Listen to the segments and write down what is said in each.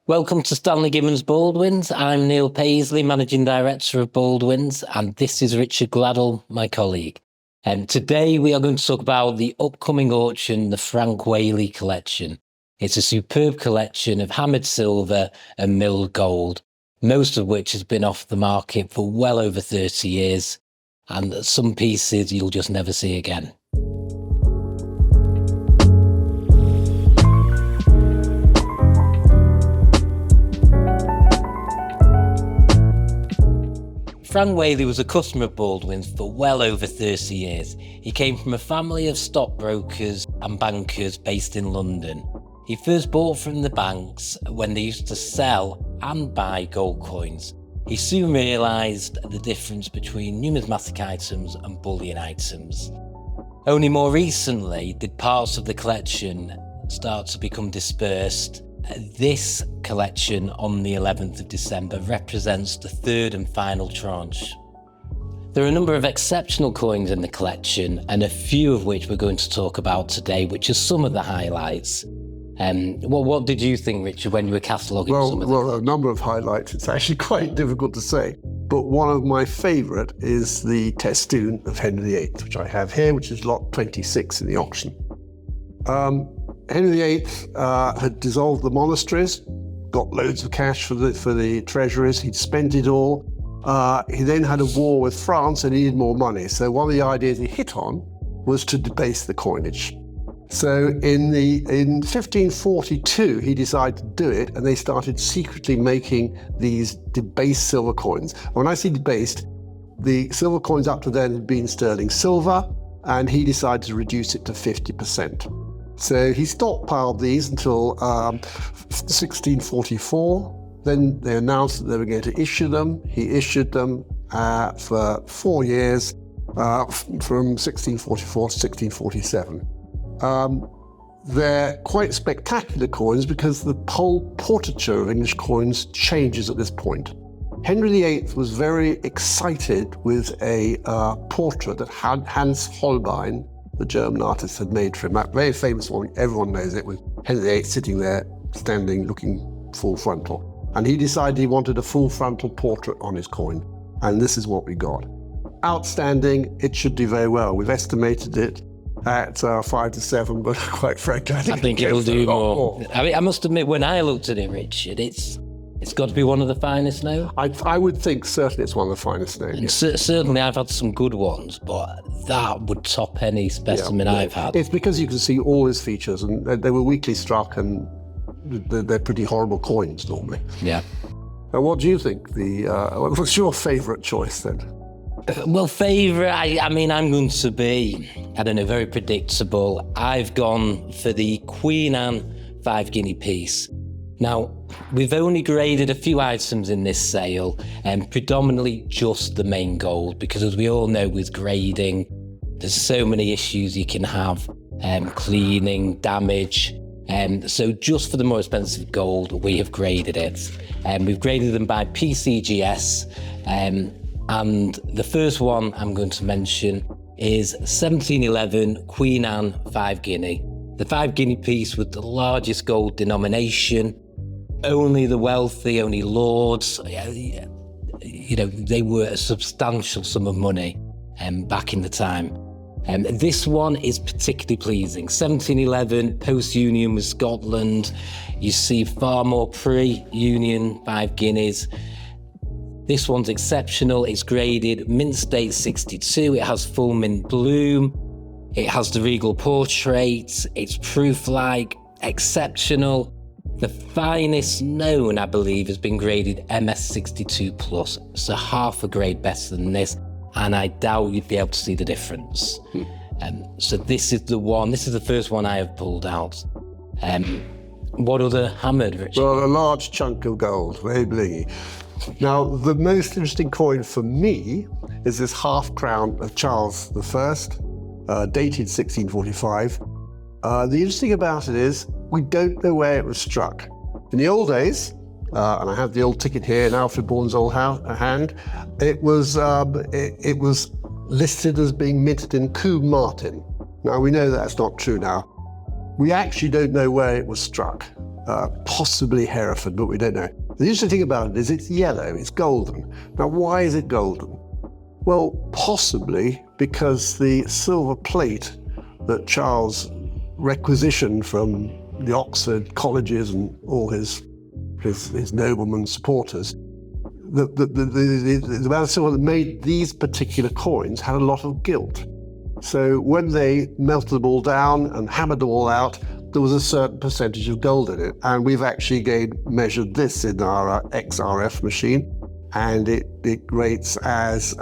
Welcome to Stanley Gibbons Baldwins. I'm Neil Paisley, Managing Director of Baldwins, and this is Richard Gladdell, my colleague. Today we are going to talk about the upcoming auction, the Frank Waley Collection. It's a superb collection of hammered silver and milled gold, most of which has been off the market for well over 30 years, and some pieces you'll just never see again. Frank Waley was a customer of Baldwins for well over 30 years. He came from a family of stockbrokers and bankers based in London. He first bought from the banks when they used to sell and buy gold coins. He soon realised the difference between numismatic items and bullion items. Only more recently did parts of the collection start to become dispersed. This collection on the 11th of December represents the third and final tranche. There are a number of exceptional coins in the collection, and a few of which we're going to talk about today, which are some of the highlights. What did you think, Richard, when you were cataloguing some of them? Well, a number of highlights. It's actually quite difficult to say. But one of my favourite is the testoon of Henry VIII, which I have here, which is lot 26 in the auction. Henry VIII had dissolved the monasteries, got loads of cash for the treasuries. He'd spent it all. He then had a war with France and he needed more money. So one of the ideas he hit on was to debase the coinage. So in 1542, he decided to do it, and they started secretly making these debased silver coins. When I say debased, the silver coins up to then had been sterling silver, and he decided to reduce it to 50%. So he stockpiled these until 1644. Then they announced that they were going to issue them. He issued them for 4 years, from 1644 to 1647. They're quite spectacular coins because the whole portraiture of English coins changes at this point. Henry VIII was very excited with a portrait that Hans Holbein, the German artist, had made for him. That very famous one, everyone knows it, with Henry VIII sitting there, standing, looking full frontal. And he decided he wanted a full frontal portrait on his coin. And this is what we got. Outstanding, it should do very well. We've estimated it at 5 to 7, but quite frankly, I think it'll do more. I mean, I must admit, when I looked at it, Richard, it's got to be one of the finest now. I would think certainly it's one of the finest now. And certainly I've had some good ones, but that would top any specimen I've had. It's because you can see all his features, and they were weakly struck, and they're pretty horrible coins normally. Yeah. Now, what do you think? What's your favourite choice then? Well, favourite, I mean, I'm going to be, I don't know, very predictable. I've gone for the Queen Anne 5 guinea piece. Now, we've only graded a few items in this sale, and predominantly just the main gold, because as we all know with grading, there's so many issues you can have, cleaning, damage. So just for the more expensive gold, we have graded it. We've graded them by PCGS, and the first one I'm going to mention is 1711 Queen Anne 5 guinea. The 5 guinea piece with the largest gold denomination. Only the wealthy, only lords, you know, they were a substantial sum of money back in the time. This one is particularly pleasing. 1711, post-union with Scotland. You see far more pre-union 5 guineas. This one's exceptional. It's graded mint state 62. It has full mint bloom. It has the regal portrait. It's proof-like, exceptional. The finest known, I believe, has been graded MS62+, so half a grade better than this, and I doubt you'd be able to see the difference. So this is the one, this is the first one I have pulled out. What other hammered, Richard? Well, a large chunk of gold, very blingy. Now, the most interesting coin for me is this half crown of Charles I, dated 1645. The interesting about it is, we don't know where it was struck. In the old days, and I have the old ticket here in Alfred Bourne's old hand, it was listed as being minted in Combe Martin. Now, we know that's not true now. We actually don't know where it was struck. possibly Hereford, but we don't know. The interesting thing about it is it's yellow, it's golden. Now, why is it golden? Well, possibly because the silver plate that Charles requisitioned from the Oxford colleges and all his nobleman supporters, the amount of silver that made these particular coins had a lot of gilt. So when they melted them all down and hammered them all out, there was a certain percentage of gold in it. And we've actually measured this in our XRF machine, and it rates as it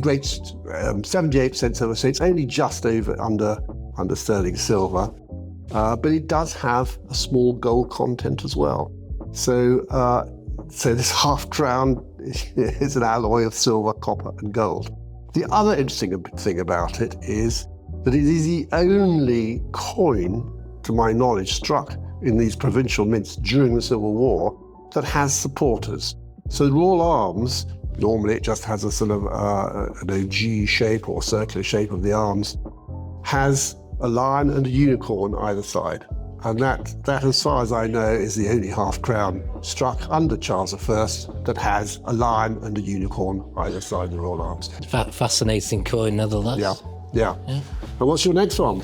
rates 78% silver, so it's only just under sterling silver. But it does have a small gold content as well. So this half crown is an alloy of silver, copper, and gold. The other interesting thing about it is that it is the only coin, to my knowledge, struck in these provincial mints during the Civil War that has supporters. So the Royal Arms, normally it just has a sort of an OG shape or circular shape of the arms, has a lion and a unicorn either side. And that, as far as I know, is the only half crown struck under Charles I that has a lion and a unicorn either side of the Royal Arms. Fascinating coin, nevertheless. Yeah. And what's your next one?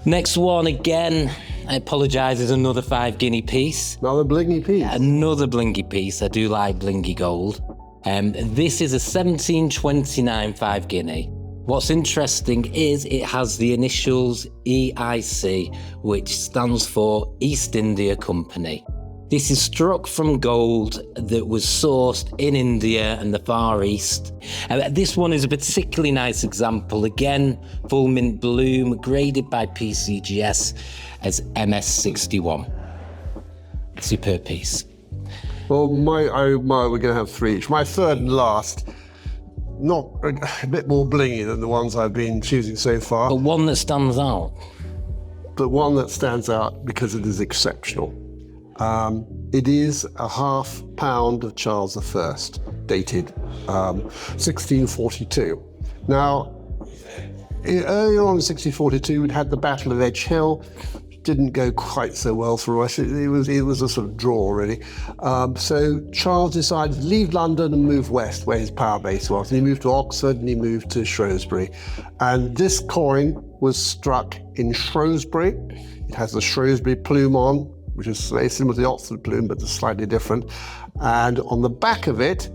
Next one, again, I apologise, is another 5 guinea piece. Another blingy piece. Another blingy piece. I do like blingy gold. This is a 1729 5 guinea. What's interesting is it has the initials EIC, which stands for East India Company. This is struck from gold that was sourced in India and the Far East. This one is a particularly nice example. Again, full mint bloom, graded by PCGS as MS61. Superb piece. Well, we're going to have 3 each. My third and last, not a bit more blingy than the ones I've been choosing so far. But one that stands out. But one that stands out because it is exceptional. It is a half pound of Charles I, dated 1642. Now, earlier on in 1642, we'd had the Battle of Edge Hill. Didn't go quite so well for us. It was a sort of draw, really. So Charles decided to leave London and move west, where his power base was. And he moved to Oxford and he moved to Shrewsbury. And this coin was struck in Shrewsbury. It has the Shrewsbury plume on, which is very similar to the Oxford plume, but it's slightly different. And on the back of it,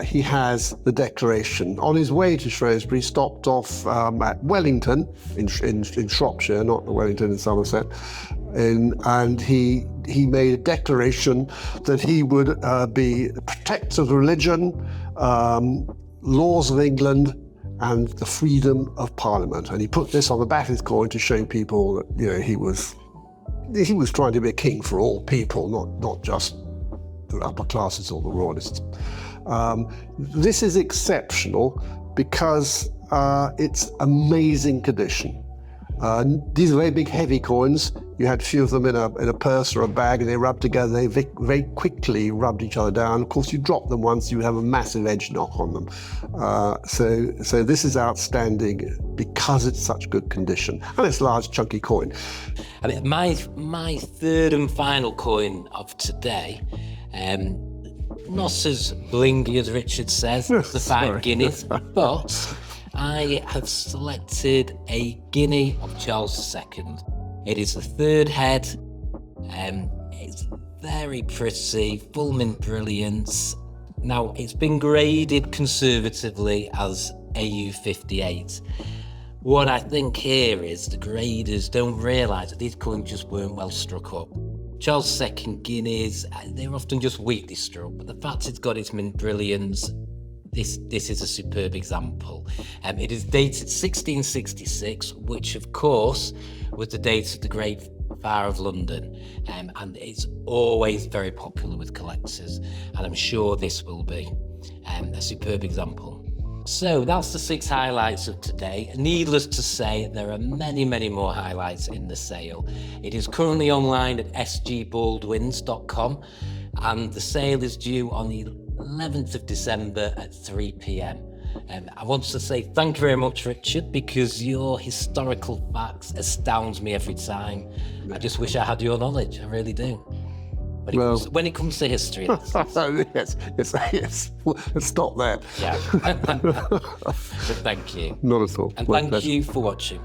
he has the declaration. On his way to Shrewsbury, stopped off at Wellington in Shropshire, not the Wellington in Somerset, and he made a declaration that he would be the protector of religion, laws of England, and the freedom of Parliament. And he put this on the back of his coin to show people that he was trying to be a king for all people, not just the upper classes or the royalists. This is exceptional because it's amazing condition. These are very big, heavy coins. You had a few of them in a purse or a bag, and they rubbed together. They very quickly rubbed each other down. Of course, you drop them once, you have a massive edge knock on them. So this is outstanding because it's such good condition, and it's a large, chunky coin. I mean, my third and final coin of today. Not as blingy as Richard says, the 5 guineas, but I have selected a guinea of Charles II. It is the 3rd head, it's very pretty, full mint brilliance. Now, it's been graded conservatively as AU58. What I think here is the graders don't realise that these coins just weren't well struck up. Charles II guineas, they're often just weakly struck, but the fact it's got its mint brilliance, this is a superb example. It is dated 1666, which of course was the date of the Great Fire of London, and it's always very popular with collectors, and I'm sure this will be a superb example. So that's the 6 highlights of today. Needless to say, there are many, many more highlights in the sale. It is currently online at sgbaldwins.com, and the sale is due on the 11th of December at 3 p.m. I want to say thank you very much, Richard, because your historical facts astounds me every time. I just wish I had your knowledge. I really do. When it comes to history. yes. Let's stop there. Yeah. But thank you. Not at all. And thank you for watching.